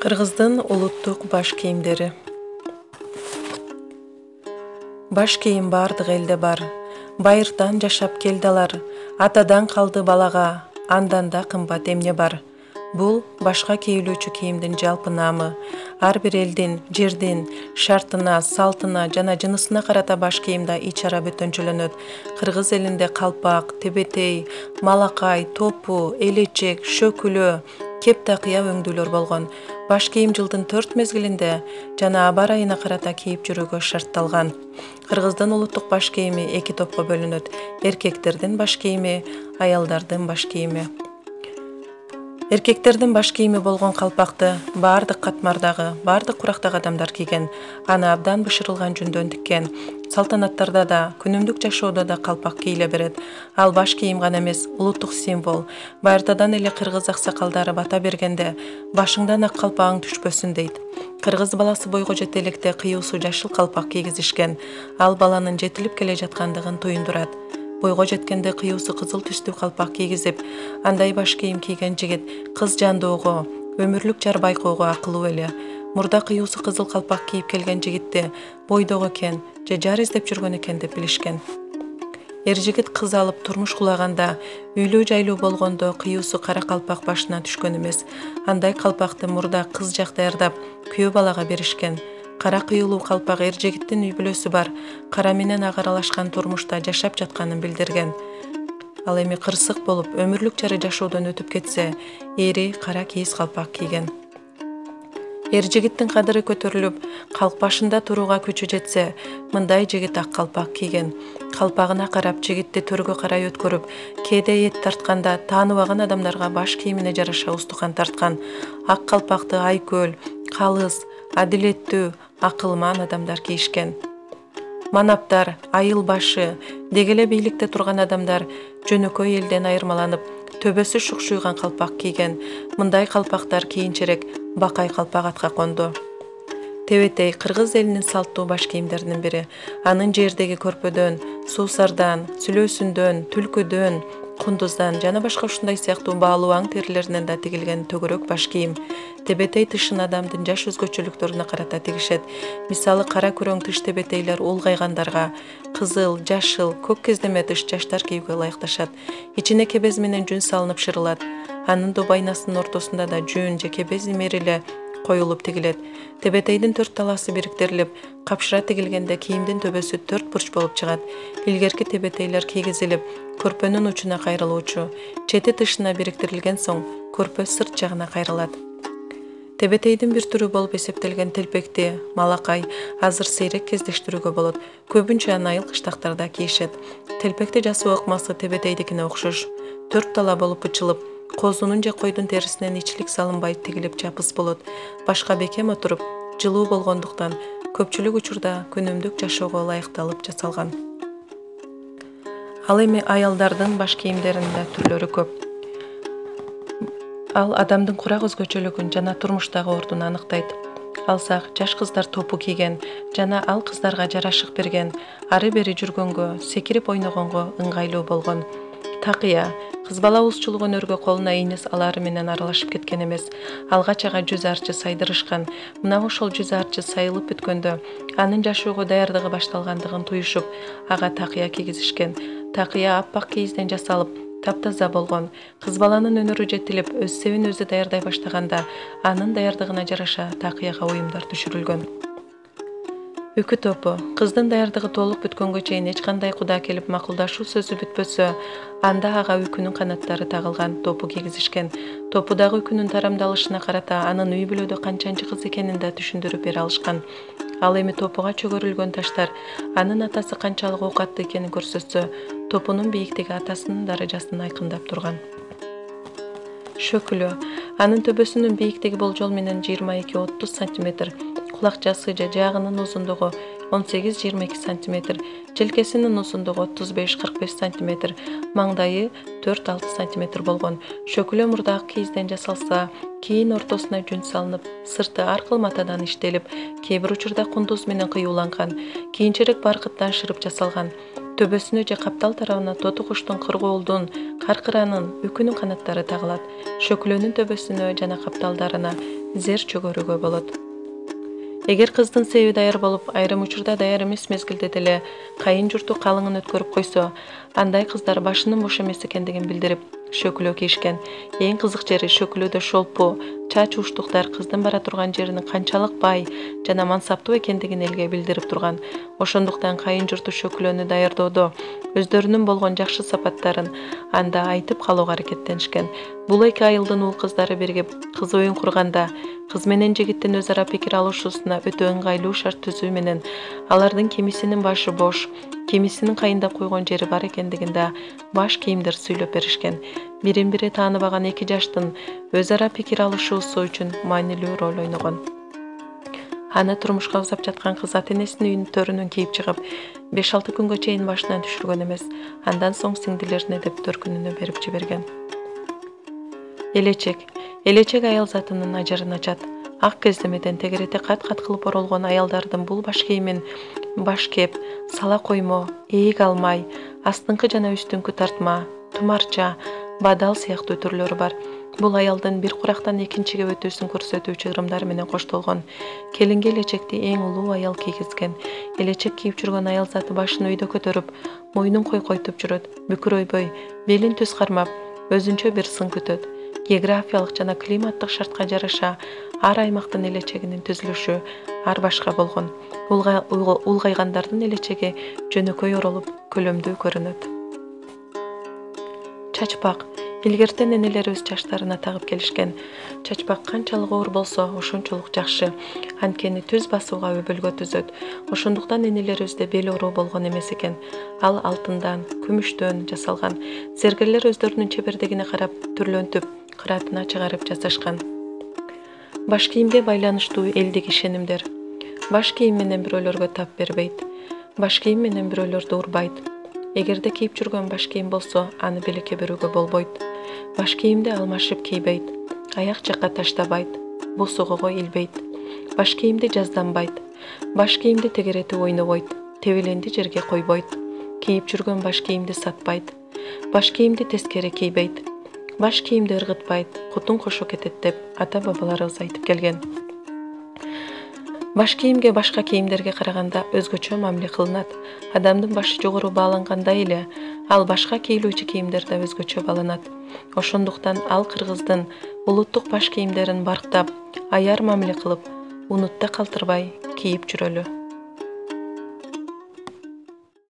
Кыргыздын улуттук баш кийимдери. Баш кийим бардык элде бар. Байыртан жашап келди алар. Атадан калды балага, андан да кымбат эмне бар. Бул башка кийилүүчү кийимдин жалпы наамы. Ар бир элдин, жердин шартына, салтына жана жынысына карата баш кийимде ич-ара бөтөнчөлөнөт. Кыргыз элинде калпак, тебетей, малакай, топу, элечек, шөкүлө, кеп-такыя өңдүүлөр болгон. Баш кийим жылдын 4 мезгилинде жана аба ырайына карата кийип жүрүүгө шартталган. Кыргыздын улуттук баш кийими 2 топко бөлүнөт: эркектердин баш кийими, аялдардын баш кийими. Эркектердин баш кийими болгон калпакты бардык катмардагы, бардык курактагы адамдар кийген. Аны абдан бышырылган жүндөн тиккен. Салтанаттарда да, күнүмдүк жашоодо да калпак кийиле берет. Ал баш кийим гана эмес, улуттук символ. Байыртадан эле кыргыз аксакалдары бата бергенде башыңдан ак калпагың түшпөсүн дейт. Кыргыз баласы бойго жете электе кыюусу жашыл калпак кийгизишкен. Ал баланын жетилип келе жаткандыгын туюндурат. Бойго жеткенде кыюусу кызыл түстүү калпак кийгизип, андай баш кийим кийген жигит кыз жандоого, өмүрлүк жар байкоого акылуу эле. Мурда кыюусу кызыл калпак кийип келген жигитти бойдогу экен же жар издеп жүргөн экен деп билишкен. Эр жигит кыз алып турмуш кулаганда, үйлүү жайлуу болгондо кыюусу кара калпак башына түшкөн эмес. Андай калпакты мурда кыз жак даярдап, күйөө балага беришкен. Кара кыюлуу калпак эр жигиттин үй бүлөсү бар, кара менен ак аралашкан турмушта жашап жатканын билдирген. Ал эми кырсык болуп, өмүрлүк жары жашоодон өтүп кетсе, эри кара кийиз калпак кийген. Эр жигиттин кадыры көтөрүлүп, калк башында турууга күчү жетсе, мындай жигит ак калпак кийген. Калпагына карап жигитти төргө карай өткөрүп, кээде эт тартканда тааныбаган адамдарга баш кийимине жараша устукан тарткан. Ак калпакты айкөл, калыс, адилеттүү, акылман адамдар кийишкен. Манаптар, айыл башы, дегеле бийликте турган адамдар жөнөкөй элден айырмаланып, төбөсү шукшуйган калпак кийген. Мындай калпактар кийинчерээк бакай калпак атка конду. Тебетей кыргыз элинин салттуу баш кийимдеринин бири. Анын жердеги көрпөдөн, суусардан, сүлөөсүндөн, түлкүдөн, кундуздан жана башка ушундай сыяктуу баалуу аң терилеринен да тигилген төгөрөк баш кийим. Тебетей тышын адамдын жаш өзгөчөлүктөрүнө карата тигишет. Мисалы кара күрөң тыш тебетейлер улгайгандарга кызыл, жашыл, көк кездеме тыш жаштар кийүүгө ылайыкташат. Ичине кебез менен жүн салынып шырылат. Анын добайнасынын ортосунда да жүн же кебез имериле коюлуп тигилет. Тебетейдин 4 таласы бириктирилип, капшыра тигилгенде кийимдин төбөсү 4 бурч болуп чыгат. Илгерки тебетейлер кийгизилип, көрпөнүн учуна кайрылуучу, чети тышына бириктирилген соң көрпө сырт жагына кайрылат. Тебетейдин бир түрү болуп эсептелген телпекти, малакай азыр сейрек кездештирүүгө болот. Көбүнчө аны айыл кыштактарда кийишет. Телпекти жасоо ыкмасы тебетейдикине окшош. 4 тала болуп ычылып, козунун же койдун терисинен ичилик салынбай тигилип жапыс болот. Башка бекем отуруп, жылуу болгондуктан көпчүлүк учурда күнүмдүк жашоого ылайыкталып жасалган. Ал эми аялдардын баш кийимдеринде түрлөрү көп. Ал адамдын курак өзгөчөлүгүн жана турмуштагы ордун аныктайт. Алсак, жаш кыздар топу кийген жана ал кыздарга жарашык берген, ары бери жүргөнгө, секирип ойногонго ыңгайлуу болгон. Такыя, кыз бала узчулук өнөргө колуна ийнес алары менен аралашып кеткен эмес. Алгач ага жүз арчы сайдырышкан. Мына ошол жүз арчы сайылып бүткөндө, анын жашоого даярдыгы башталгандыгын туюшуп, ага такыя кийгизишкен. Такыя аппак кийизден жасалып, таптаза болгон. Кыз баланын өнөрү жетилип, өз себин өзү даярдай баштаганда, анын даярдыгына жараша такыяга уюмдар түшүрүлгөн. Үкү топу. Кыздын даярдыгы толук бүткөнгө чейин эч кандай куда келип макулдашуу сөзү бүтпөсө, анда ага үкүнүн канаттары тагылган топу кийгизишкен. Топудагы үкүнүн тарамдалышына карата анын үй бүлөдө канчанчы кыз экенин да түшүндүрүп бере алышкан. Ал эми топуга чөгөрүлгөн таштар анын атасы канчалык оокаттуу экенин көрсөтсө, топунун бийиктиги атасынын даражасын айкындап турган. Шөкүлө. Анын төбөсүнүн бийиктиги болжол менен 22-30 см, кулакчасы же жаагынын узундугу 18-22 см, желкесинин узундугу 35-45 см, маңдайы 4-6 см болгон. Шөкүлө мурда ак кийизден жасалса, кийин ортосуна жүн салынып, сырты ар кыл матадан иштелип, кээ бир учурда кундуз менен кыюуланган, кийинчерээк баркыттан шырып жасалган. Төбөсүнө же каптал тарабына тоту куштун, кыргоолдун, каркыранын, үкүнүн канаттары тагылат. Шөкүлөнүн төбөсүнө жана капталдарына зер чөгөрүүгө болот. Эгер кыздын себи даяр болуп, айрым учурда даяр эмес мезгилде деле кайын журту калыңын өткөрүп койсо, андай кыздар башынын бош эмес экендигин билдирип, шөкүлө кийишкен. Эң кызык жери шөкүлөдө шолпу, чач уштуктар кыздын бара турган жеринин канчалык бай жана мансаптуу экендигин элге билдирип турган. Ошондуктан кайын журту шөкүлөнү даярдоодо өздөрүнүн болгон жакшы сапаттарын анда айтып калууга аракеттенишкен. Бул эки айылдын уул кыздары биригип кыз оюн курганда, кыз менен жигиттин өз ара пикир алышуусуна өтө ыңгайлуу шарт түзүү менен алардын кимисинин башы бош, кимисинин кайындап койгон жери бар экендигин да баш кийимдер сүйлөп беришкен. Бирин бири тааныбаган эки жаштын өз ара пикир алышуусу үчүн маанилүү роль ойногон. Аны турмушка узап жаткан кыз ата-энесинин үйүнүн төрүнөн кийип чыгып, 5-6 күнгө чейин башынан түшүргөн эмес. Андан соң сиңдилерине деп төркүнүнө берип жиберген. Элечек аял затынын ажарын ачат. Ак кездемеден тегерети кат-кат кылып оролгон аялдардын бул баш кийимин баш кеп, сала коймо, ээк алмай, астыңкы жана үстүңкү тартма, тумарча, бадал сыяктуу түрлөрү бар. Бул аялдын бир курактан экинчиге өтүүсүн көрсөтүүчү ырымдар менен коштолгон. Келинге элечекти эң улуу аял кийгизген. Элечек кийип жүргөн аял заты башын өйдө көтөрүп, мойнун койкойтуп жүрөт, бүкүрөйбөй, белин түз кармап, өзүнчө бир сын күтөт. Географиялык жана климаттык шартка жараша ар аймактын элечегинин түзүлүшү ар башка болгон. Улгайгандардын элечеги жөнөкөй оролуп, көлөмдүү көрүнөт. Чачпак. Илгертен энелерибиз чачтарына тагып келишкен. Чачпак канчалык оор болсо, ошончолук жакшы. Анткени түз басууга өбөлгө түзөт. Ошондуктан энелерибизде бел оору болгон эмес экен. Ал алтындан, күмүштөн жасалган. Зергерлер өздөрүнүн чебердигине карап түрлөнтүп, кыраатына чыгарып жасашкан. Баш кийимге байланыштуу элдик ишенимдер. Баш кийим менен бирөөлөргө тап бербейт. Баш кийим менен бирөөлөрдү урбайт. Эгерде кийип жүргөн баш кийим болсо, аны белекке берүүгө болбойт. Баш кийимди алмашып кийбейт. Аяк жакка таштабайт. Босогого илбейт. Баш кийимди жазданбайт. Баш кийимди тегерети ойнобойт. Тебеленди жерге койбойт. Кийип жүргөн баш кийимди сатпайт. Баш кийимди тескери кийбейт. Баш кийимди ыргытпайт, кутун кошо кетет деп ата-бабаларыбыз айтып келген. Баш кийимге башка кийимдерге караганда өзгөчө мамиле кылынат. Адамдын башы жогору баалангандай эле, ал башка кийилүүчү кийимдер да өзгөчө бааланат. Ошондуктан ал кыргыздын улуттук баш кийимдерин барктап, аяр мамиле кылып, унутта калтырбай кийип жүрөлү.